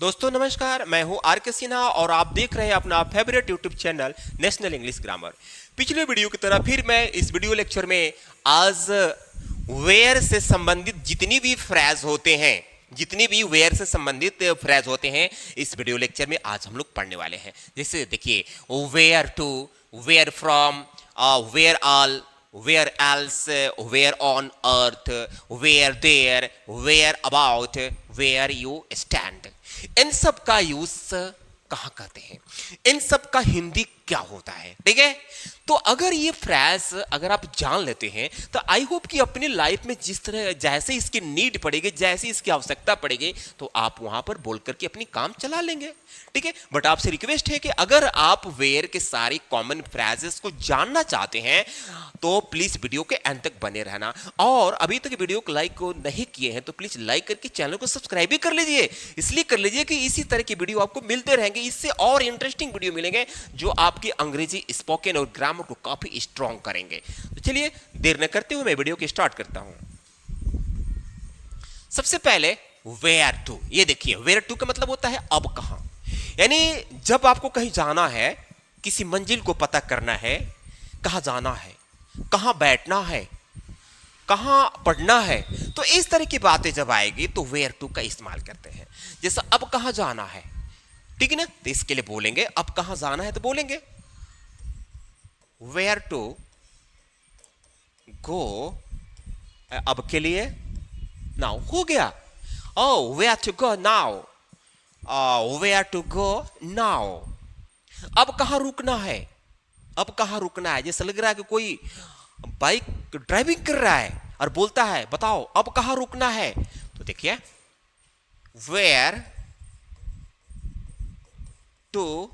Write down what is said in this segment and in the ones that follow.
दोस्तों नमस्कार, मैं हूं आर के सिन्हा और आप देख रहे हैं अपना favourite YouTube channel national English grammar. पिछले वीडियो की तरह फिर मैं इस वीडियो लेक्चर में आज वेयर से संबंधित जितनी भी वेयर से संबंधित फ्रेज होते हैं इस वीडियो लेक्चर में आज हम लोग पढ़ने वाले हैं। जैसे देखिए, where to, where from, where all, where else, where on earth, where there, where about, where you stand। इन सब का यूज कहाँ करते हैं, इन सब का हिंदी क्या होता है, ठीक है। तो अगर ये फ्रेज अगर आप जान लेते हैं तो आई होप कि अपनी लाइफ में जिस तरह जैसे इसकी नीड पड़ेगी, जैसे इसकी आवश्यकता पड़ेगी, तो आप वहां पर बोल करके अपनी काम चला लेंगे, ठीक है। बट आपसे रिक्वेस्ट है कि अगर आप वेयर के सारी कॉमन फ्रेजेस को जानना चाहते हैं तो प्लीज वीडियो के एंड तक बने रहना। और अभी तक वीडियो को लाइक को नहीं किए हैं तो प्लीज लाइक करके चैनल को सब्सक्राइब भी कर लीजिए। इसलिए कर लीजिए कि इसी तरह की वीडियो आपको मिलते रहेंगे, इससे और इंटरेस्टिंग वीडियो मिलेंगे जो आपकी अंग्रेजी स्पोकन और ग्रामर को काफी स्ट्रॉन्ग करेंगे। तो चलिए देर न करते हुए मैं वीडियो को स्टार्ट करता हूं। सबसे पहले वेयर टू, ये देखिए वेयर टू का मतलब होता है अब कहां। यानी जब आपको कहीं जाना है, किसी मंजिल को पता करना है, कहां जाना है, कहां बैठना है, कहां पढ़ना है, तो इस तरह की बातें जब आएगी तो वेयर टू का इस्तेमाल करते हैं। जैसे अब कहां जाना है, ठीक है ना, तो इसके लिए बोलेंगे अब कहां जाना है तो बोलेंगे वेयर टू गो। अब के लिए नाउ हो गया, oh where to go now, where to go now. अब कहां रुकना है, अब कहां रुकना है। जैसे लग रहा है कि कोई बाइक ड्राइविंग कर रहा है और बोलता है बताओ अब कहां रुकना है, तो देखिए वेयर टू,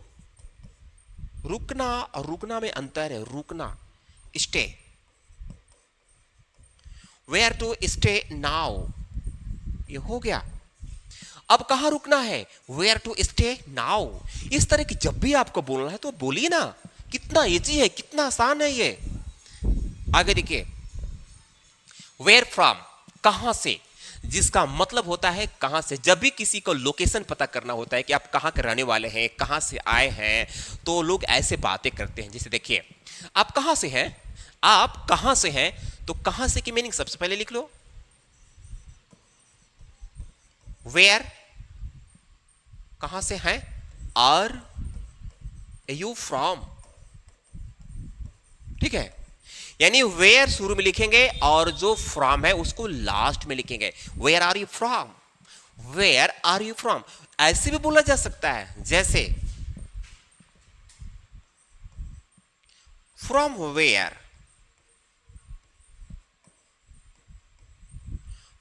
रुकना और रुकना में अंतर है। रुकना stay, where to stay now, ये हो गया। अब कहां रुकना है, वेयर टू स्टे नाउ। इस तरह की जब भी आपको बोलना है तो बोलिए ना, कितना इजी है, कितना आसान है ये। आगे देखिए, वेयर फ्रॉम, कहां से, जिसका मतलब होता है कहां से। जब भी किसी को लोकेशन पता करना होता है कि आप कहां के रहने वाले हैं, कहां से आए हैं, तो लोग ऐसे बातें करते हैं। जैसे देखिए, आप कहां से हैं, आप कहां से हैं, तो कहां से की मीनिंग सबसे पहले लिख लो, वेयर कहां से हैं, आर यू फ्रॉम, ठीक है। यानी वेयर शुरू में लिखेंगे और जो फ्रॉम है उसको लास्ट में लिखेंगे। Where are you from, where are you from. ऐसे भी बोला जा सकता है, जैसे from where,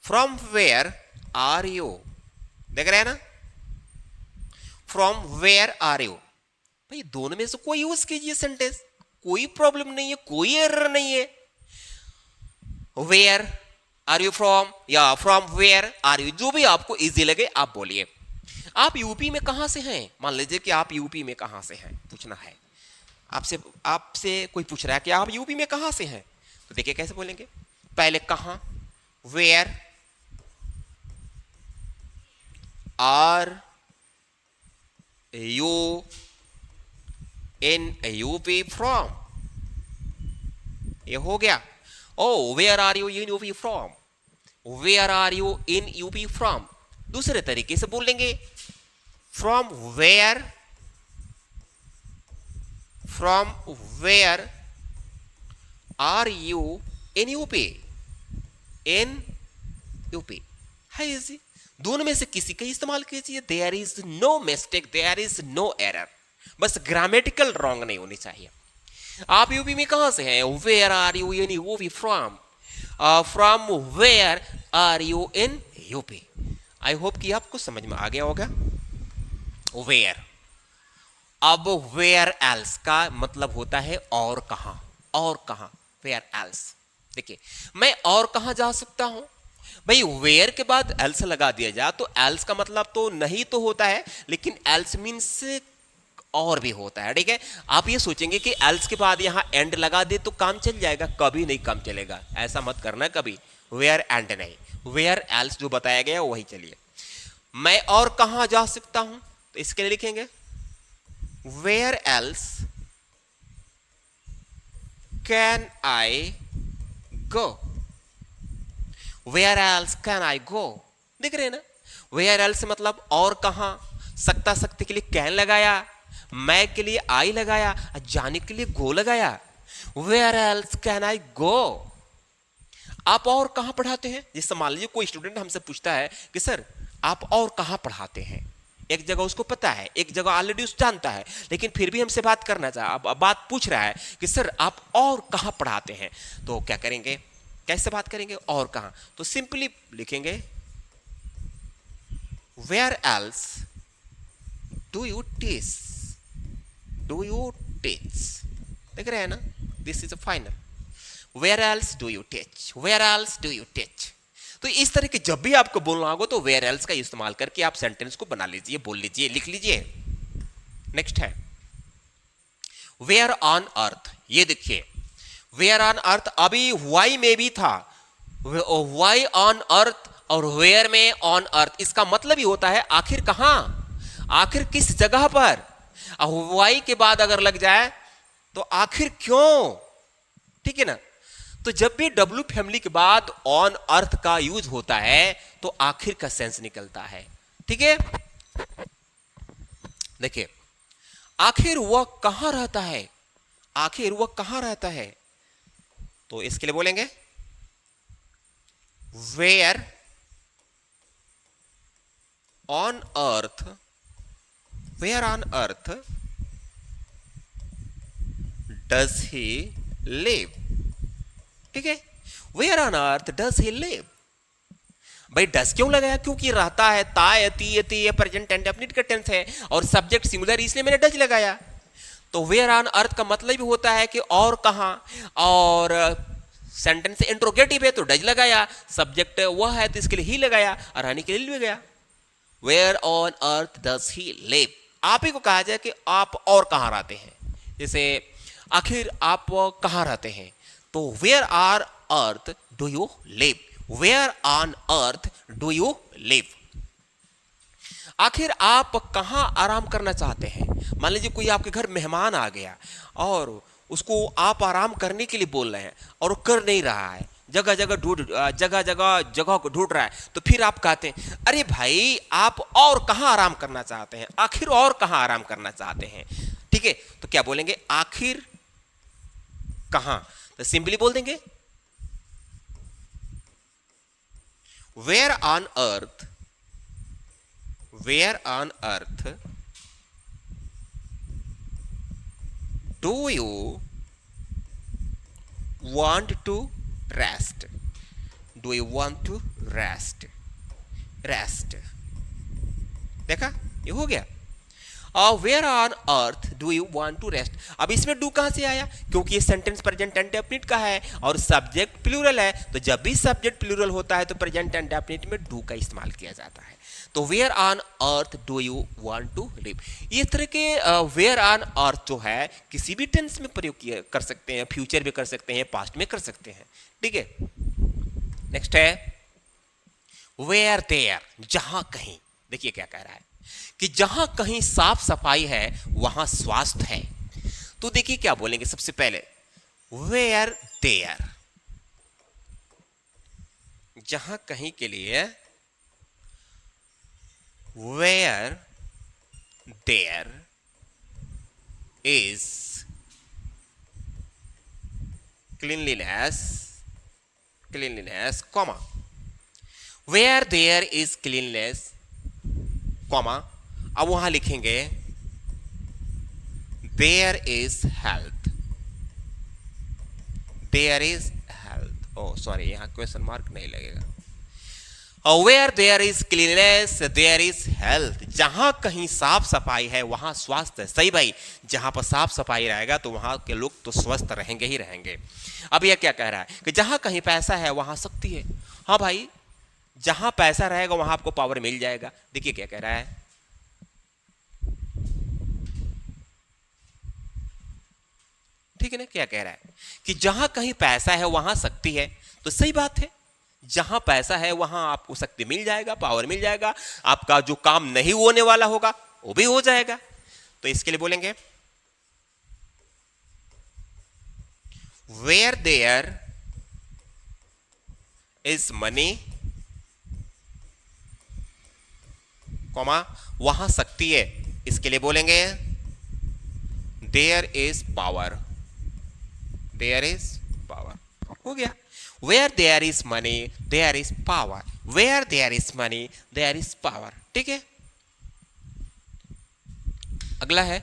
from where are you, देख रहे हैं ना, फ्रॉम वेयर आर यू। भाई दोनों में से कोई यूज कीजिए सेंटेंस, कोई प्रॉब्लम नहीं है, कोई एरर नहीं है। वेयर आर यू फ्रॉम या फ्रॉम वेयर आर यू, जो भी आपको इजी लगे आप बोलिए। आप यूपी में कहां से हैं, मान लीजिए कि आप यूपी में कहां से हैं पूछना है आपसे, आपसे कोई पूछ रहा है कि आप यूपी में कहां से हैं, तो देखिए कैसे बोलेंगे। पहले कहां, where are you in UP from, ये हो गया। Oh where are you in UP from, where are you in UP from. दूसरे तरीके से बोलेंगे, from where, from where are you in UP, in UP है इजी। दोनों में से किसी का इस्तेमाल कीजिए, there is no mistake, there is no error, बस ग्रामेटिकल रॉन्ग नहीं होनी चाहिए। आप यूपी में कहां से हैं, where are you in UP from, from where are you in UP. I hope कि आपको समझ में आ गया होगा वेयर। अब वेयर एल्स का मतलब होता है और कहां, और कहां, वेयर एल्स। देखिए मैं और कहां जा सकता हूं, भाई वेयर के बाद एल्स लगा दिया जाए तो एल्स का मतलब तो नहीं तो होता है, लेकिन एल्स मीन्स और भी होता है, ठीक है। आप ये सोचेंगे कि एल्स के बाद यहां एंड लगा दे तो काम चल जाएगा, कभी नहीं काम चलेगा, ऐसा मत करना कभी। वेयर एंड नहीं, वेयर एल्स जो बताया गया वही चलिए। मैं और कहां जा सकता हूं, तो इसके लिए लिखेंगे where else can I go, where else can I go, देख रहे हैं ना, वेयर एल्स मतलब और कहां, सकता सकते के लिए कैन लगाया, मैं के लिए आई लगाया, जाने के लिए गो लगाया, वेयर एल्स कैन आई गो। आप और कहां पढ़ाते हैं, जैसे मान लीजिए कोई स्टूडेंट हमसे पूछता है कि सर आप और कहां पढ़ाते हैं, एक जगह उसको पता है, एक जगह ऑलरेडी उस जानता है, लेकिन फिर भी हमसे बात करना चाह, अब बात पूछ रहा है कि सर आप और कहां पढ़ाते हैं, तो क्या करेंगे, कैसे बात करेंगे और कहां, तो सिंपली लिखेंगे where else do you teach, do you teach, देख रहे हैं ना, this is a final, where else do you teach, where else do you teach. तो इस तरह के जब भी आपको बोलना होगा तो वेयर एल्स का इस्तेमाल करके आप सेंटेंस को बना लीजिए, बोल लीजिए, लिख लीजिए। नेक्स्ट है वेयर ऑन अर्थ, ये देखिए वेयर ऑन अर्थ, अभी वाई में भी था, वाई ऑन अर्थ और वेयर में ऑन अर्थ, इसका मतलब ही होता है आखिर कहां, आखिर किस जगह पर, वाई के बाद अगर लग जाए तो आखिर क्यों, ठीक है ना। तो जब भी डब्ल्यू फैमिली के बाद ऑन अर्थ का यूज होता है तो आखिर का सेंस निकलता है, ठीक है। देखिए आखिर वह कहां रहता है, आखिर वह कहां रहता है, तो इसके लिए बोलेंगे where on earth, where on earth does he live, ठीक है, where on earth does he live. भाई डस क्यों लगाया, क्योंकि रहता है, ताय ती यति ये प्रेजेंट टेंस डेफिनिट का टेंस है और सब्जेक्ट सिंगुलर, इसलिए मैंने डज लगाया। तो वेयर ऑन अर्थ का मतलब भी होता है कि और कहां, और सेंटेंस इंट्रोगेटिव है तो डज लगाया, सब्जेक्ट वह है तो इसके लिए ही लगाया, और रहने के लिए भी गया। Where on earth does he live, आप ही को कहा जाए कि आप और कहां रहते हैं, जैसे आखिर आप कहां रहते हैं, तो where are earth do you live, where on earth do you live. आखिर आप कहां आराम करना चाहते हैं, मान लीजिए कोई आपके घर मेहमान आ गया और उसको आप आराम करने के लिए बोल रहे हैं और वो कर नहीं रहा है, जगह जगह को ढूंढ रहा है, तो फिर आप कहते हैं अरे भाई आप और कहां आराम करना चाहते हैं, आखिर और कहां आराम करना चाहते हैं, ठीक है। तो क्या बोलेंगे, आखिर कहां, तो सिंपली बोल देंगे where on earth, where on earth do you want to rest, do you want to rest, rest, देखा ये हो गया। Where on earth do you want to rest, अब इसमें डू कहां से आया, क्योंकि ये सेंटेंस प्रेजेंट एंड डेफिनिट का है और सब्जेक्ट प्लूरल है, तो जब भी सब्जेक्ट प्लूरल होता है तो प्रेजेंट एंड डेफिनिट में डू का इस्तेमाल किया जाता है। तो where on earth do you want to live, इस तरह के वेयर ऑन अर्थ जो है किसी भी टेंस में प्रयोग कर सकते हैं, फ्यूचर में कर सकते हैं, पास्ट में कर सकते हैं, ठीक है। नेक्स्ट है वेयर देयर, जहां कहीं, देखिए क्या कह रहा है कि जहां कहीं साफ सफाई है वहां स्वास्थ्य है। तो देखिए क्या बोलेंगे, सबसे पहले वेयर देयर, जहां कहीं के लिए where there is cleanliness, cleanliness comma, where there is cleanliness comma, अब वहां लिखेंगे there is health, there is health, oh sorry यहां क्वेश्चन मार्क नहीं लगेगा, where there is cleanness there is health, जहां कहीं साफ सफाई है वहां स्वास्थ्य है। सही भाई, जहां पर साफ सफाई रहेगा तो वहां के लोग तो स्वस्थ रहेंगे ही रहेंगे। अब यह क्या कह रहा है कि जहां कहीं पैसा है वहां शक्ति है। हाँ भाई, जहां पैसा रहेगा वहां आपको पावर मिल जाएगा। देखिए क्या कह रहा है, ठीक है ना, क्या कह रहा है कि जहां कहीं पैसा है वहां शक्ति है, तो सही बात है, जहां पैसा है वहां आपको शक्ति मिल जाएगा, पावर मिल जाएगा, आपका जो काम नहीं होने वाला होगा वो भी हो जाएगा। तो इसके लिए बोलेंगे where there is money, comma वहां शक्ति है, इसके लिए बोलेंगे there is power, there is power. हो गया, where there is money there is power, where there is money there is power. ठीक है, अगला है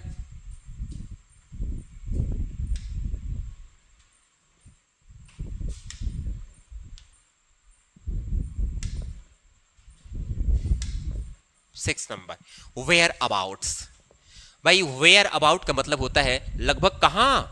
सिक्स नंबर, वेयर अबाउट्स। भाई वेयर अबाउट का मतलब होता है लगभग कहां,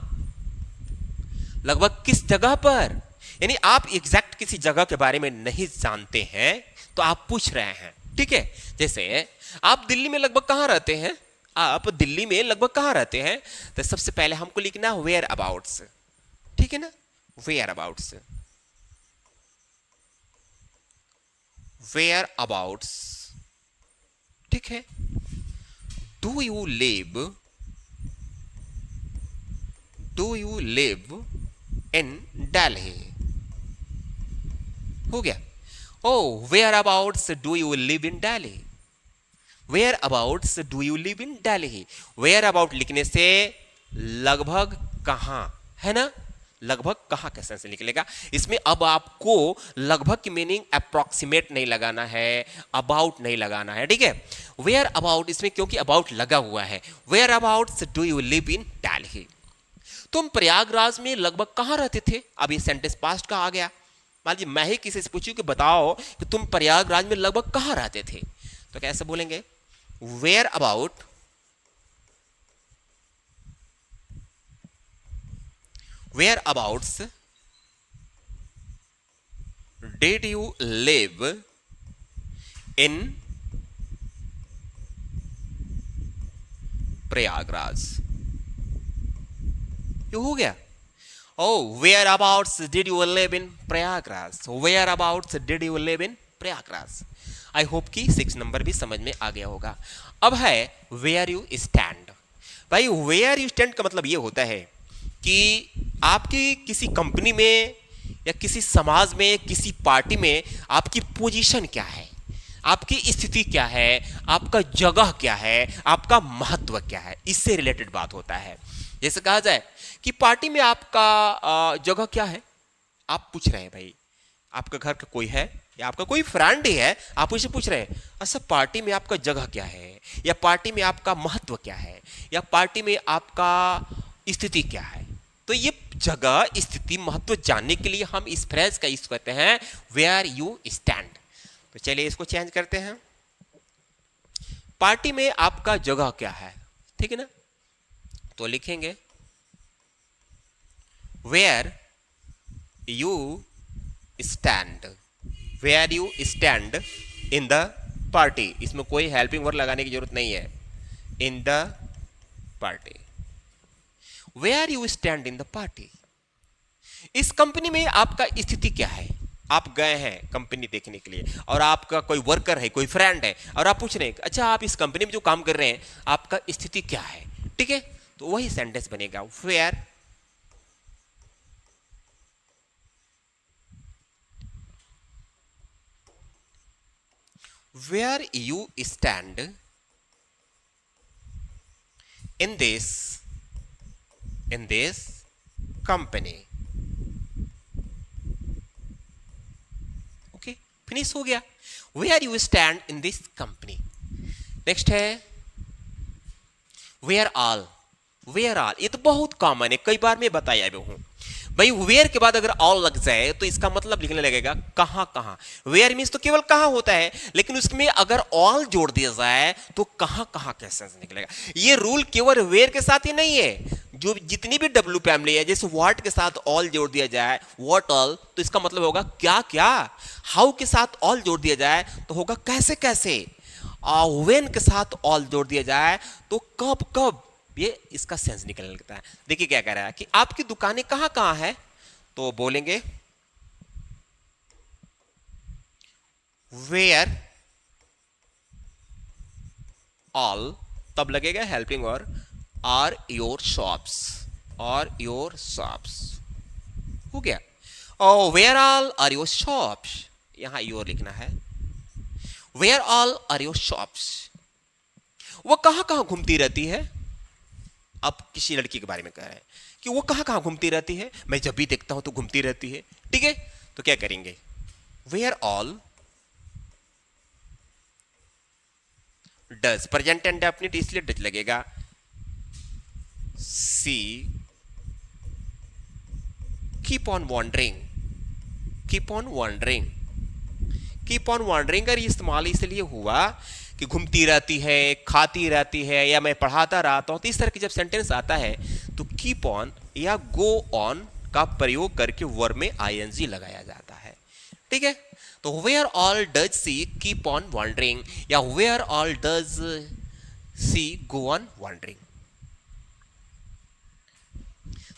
लगभग किस जगह पर, यानी आप एग्जैक्ट किसी जगह के बारे में नहीं जानते हैं तो आप पूछ रहे हैं। ठीक है, जैसे आप दिल्ली में लगभग कहां रहते हैं, आप दिल्ली में लगभग कहां रहते हैं, तो सबसे पहले हमको लिखना वेयर अबाउट्स। ठीक है ना, वेयर अबाउट्स, वेयर अबाउट्स। ठीक है, do you live, do you live in Delhi. हो गया, oh whereabouts do you live in Delhi, whereabouts do you live in Delhi. Where about लिखने से लगभग कहां, है ना, लगभग कहां का सेंस निकलेगा। इसमें अब आपको लगभग की मीनिंग अप्रॉक्सीमेट नहीं लगाना है, अबाउट नहीं लगाना है। ठीक है, वेयर अबाउट इसमें क्योंकि अबाउट लगा हुआ है, whereabouts do you live in Delhi. तुम प्रयागराज में लगभग कहां रहते थे, अब ये सेंटेंस पास्ट का आ गया। मान लीजिए मैं ही किसी से पूछूं कि बताओ कि तुम प्रयागराज में लगभग कहां रहते थे, तो कैसे बोलेंगे where about, whereabouts did you live in Prayagraj. ये हो गया, oh whereabouts did you live in Prayagraj, whereabouts did you live in Prayagraj. I hope कि 6 नंबर भी समझ में आ गया होगा। अब है वेयर यू स्टैंड। भाई वेयर यू स्टैंड का मतलब ये होता है कि आपकी किसी कंपनी में या किसी समाज में, किसी पार्टी में आपकी पोजीशन क्या है, आपकी स्थिति क्या है, आपका जगह क्या है, आपका महत्व क्या है, इससे रिलेटेड बात होता है। जैसे कहा जाए कि पार्टी में आपका जगह क्या है, आप पूछ रहे हैं भाई आपका घर का कोई है या आपका कोई फ्रेंड ही है, आप उसे पूछ रहे हैं अच्छा पार्टी में आपका जगह क्या है, या पार्टी में आपका महत्व क्या है, या पार्टी में आपका स्थिति क्या है। तो ये जगह, स्थिति, महत्व जानने के लिए हम इस फ्रेज का यूज करते हैं वेयर यू स्टैंड। तो चलिए इसको चेंज करते हैं, पार्टी में आपका जगह क्या है। ठीक है ना, तो लिखेंगे where you stand, where you stand in the party. इसमें कोई हेल्पिंग वर्ड लगाने की जरूरत नहीं है, in the party, where you stand in the party. इस कंपनी में आपका स्थिति क्या है, आप गए हैं कंपनी देखने के लिए और आपका कोई वर्कर है, कोई फ्रेंड है, और आप पूछ रहे हैं अच्छा आप इस कंपनी में जो काम कर रहे हैं आपका स्थिति क्या है। ठीक है, तो वही सेंटेंस बनेगा where where you stand in this company। Okay, finish हो गया, where you stand in this company। Next है where all, where all ये तो बहुत कॉमन है, कई बार मैं बताया भी हूं भाई। वेयर के बाद अगर ऑल लग जाए तो इसका मतलब लिखने लगेगा कहां कहां। वेयर मींस तो केवल कहां होता है, लेकिन उसमें अगर ऑल जोड़ दिया जाए तो कहां कहां का सेंस निकलेगा। ये रूल केवल वेयर के साथ ही नहीं है, जो जितनी भी डब्ल्यू फैमिली है, जैसे व्हाट के साथ ऑल जोड़ दिया जाए व्हाट ऑल, तो इसका मतलब होगा क्या क्या। हाउ के साथ ऑल जोड़ दिया जाए तो होगा कैसे कैसे। व्हेन के साथ ऑल जोड़ दिया जाए तो कब कब, ये इसका सेंस निकलने लगता है। देखिए क्या कह रहा है कि आपकी दुकानें कहां कहां है, तो बोलेंगे वेयर ऑल, तब लगेगा हेल्पिंग और आर योर शॉप्स, और योर शॉप्स हो गया। और where all are your shops, यहां योर लिखना है। Where all are your shops, वो कहां कहां घूमती रहती है। आप किसी लड़की के बारे में कह रहे हैं कि वो कहां कहां घूमती रहती है, मैं जब भी देखता हूं तो घूमती रहती है, ठीक है। तो क्या करेंगे, where all does, present indefinite इसलिए डज लगेगा। She keep on wandering, keep on wandering, keep on wandering का इस्तेमाल इसलिए हुआ कि घूमती रहती है, खाती रहती है, या मैं पढ़ाता रहता हूं, तो इस तरह की जब सेंटेंस आता है तो कीप ऑन या गो ऑन का प्रयोग करके वर्ब में आईएनजी लगाया जाता है, ठीक है। तो where all does she keep on wandering, या where all does she go on wandering.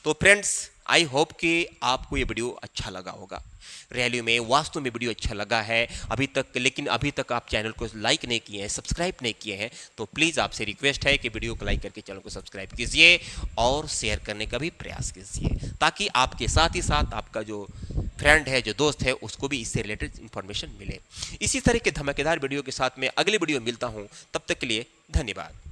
तो फ्रेंड्स, आई होप कि आपको ये वीडियो अच्छा लगा होगा। रैली में वास्तव में वीडियो अच्छा लगा है अभी तक, लेकिन अभी तक आप चैनल को लाइक नहीं किए हैं, सब्सक्राइब नहीं किए हैं, तो प्लीज़ आपसे रिक्वेस्ट है कि वीडियो को लाइक करके चैनल को सब्सक्राइब कीजिए और शेयर करने का भी प्रयास कीजिए, ताकि आपके साथ ही साथ आपका जो फ्रेंड है, जो दोस्त है, उसको भी इससे रिलेटेड इंफॉर्मेशन मिले। इसी तरह के धमाकेदार वीडियो के साथ में अगले वीडियो मिलता हूँ, तब तक के लिए धन्यवाद।